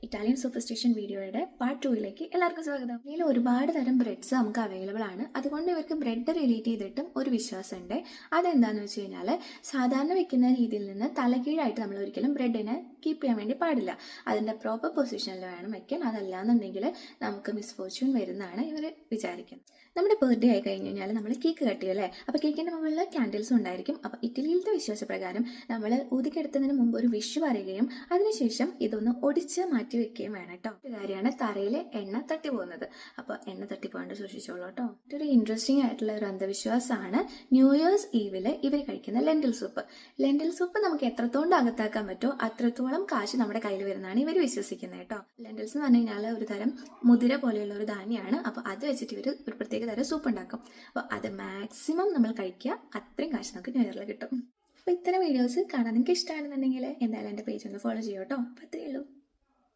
Italian superstition വീഡിയോയുടെ part 2ലേക്ക് എല്ലാവർക്കും സ്വാഗതം. ഇതിൽ ഒരുപാട് തരം ബ്രെഡ്സ് നമുക്ക് അവൈലബിൾ ആണ്. അതുകൊണ്ട് ഇവർക്ക് ബ്രെഡ് റിലേറ്റ് ചെയ്തിട്ടും ഒരു വിശ്വാസമുണ്ട്. അതെന്താണെന്ന് വെച്ച് കഴിഞ്ഞാൽ, സാധാരണ വെക്കുന്ന രീതിയിൽ നിന്ന് തലകീഴായിട്ട് നമ്മൾ ഒരിക്കലും ബ്രെഡിനെ കീപ്പ് ചെയ്യാൻ വേണ്ടി പാടില്ല. അതിൻ്റെ പ്രോപ്പർ പൊസിഷനിൽ വേണം വയ്ക്കാൻ. അതല്ലാന്നുണ്ടെങ്കിൽ നമുക്ക് മിസ്ഫോർച്യൂൺ വരുന്നതാണ് ഇവർ വിചാരിക്കുന്നത്. നമ്മുടെ ബർത്ത്ഡേ ആയി കഴിഞ്ഞ് കഴിഞ്ഞാൽ നമ്മൾ കേക്ക് കട്ട് ചെയ്യും അല്ലേ? അപ്പോൾ കേക്കിൻ്റെ മുകളിൽ ക്യാൻഡിൽസും ഉണ്ടായിരിക്കും. അപ്പോൾ ഇറ്റലിയിലത്തെ വിശ്വാസപ്രകാരം നമ്മൾ ഊതിക്കെടുത്തതിന് മുമ്പ് ഒരു വിഷ് പറയുകയും അതിനുശേഷം ഇതൊന്ന് ഒടിച്ച് മാറ്റി വെക്കുകയും വേണം കേട്ടോ. ഒരു കാര്യമാണ് തറയിൽ എണ്ണ തട്ടി പോകുന്നത്. അപ്പോൾ എണ്ണ തട്ടി പോകാണ്ട് സൂക്ഷിച്ചോളൂ കേട്ടോ. മറ്റൊരു ഇൻട്രസ്റ്റിംഗ് ആയിട്ടുള്ള ഒരു അന്ധവിശ്വാസമാണ് ന്യൂ ഇയേഴ്സ് ഈവില് ഇവർ കഴിക്കുന്ന ലെൻറ്റിൽ സൂപ്പ്. ലെൻറ്റിൽ സൂപ്പ് നമുക്ക് എത്രത്തോളം അകത്താക്കാൻ പറ്റുമോ അത്രത്തോളം കാശ് നമ്മുടെ കയ്യിൽ വരുന്നതാണ് ഇവർ വിശ്വസിക്കുന്നത് കേട്ടോ. ലെൻറ്റിൽസ് എന്ന് പറഞ്ഞു കഴിഞ്ഞാൽ ഒരു തരം മുതിര പോലെയുള്ള ഒരു ധാന്യമാണ്. അപ്പോൾ അത് വെച്ചിട്ട് ഇവർ ഒരു പ്രത്യേക തരം സൂപ്പ് ഉണ്ടാക്കും. അപ്പോൾ അത് മാക്സിമം നമ്മൾ കഴിക്കുക, അത്രയും കാശ് നമുക്ക് ന്യൂ ഇയറിൽ കിട്ടും. അപ്പോൾ ഇത്തരം വീഡിയോസ് കാണാൻ നിങ്ങൾക്ക് ഇഷ്ടമാണെന്നുണ്ടെങ്കിൽ എന്തായാലും എൻ്റെ പേജ് ഒന്ന് ഫോളോ ചെയ്യും കേട്ടോ. അപ്പോൾ അത്രയേ ഉള്ളൂ.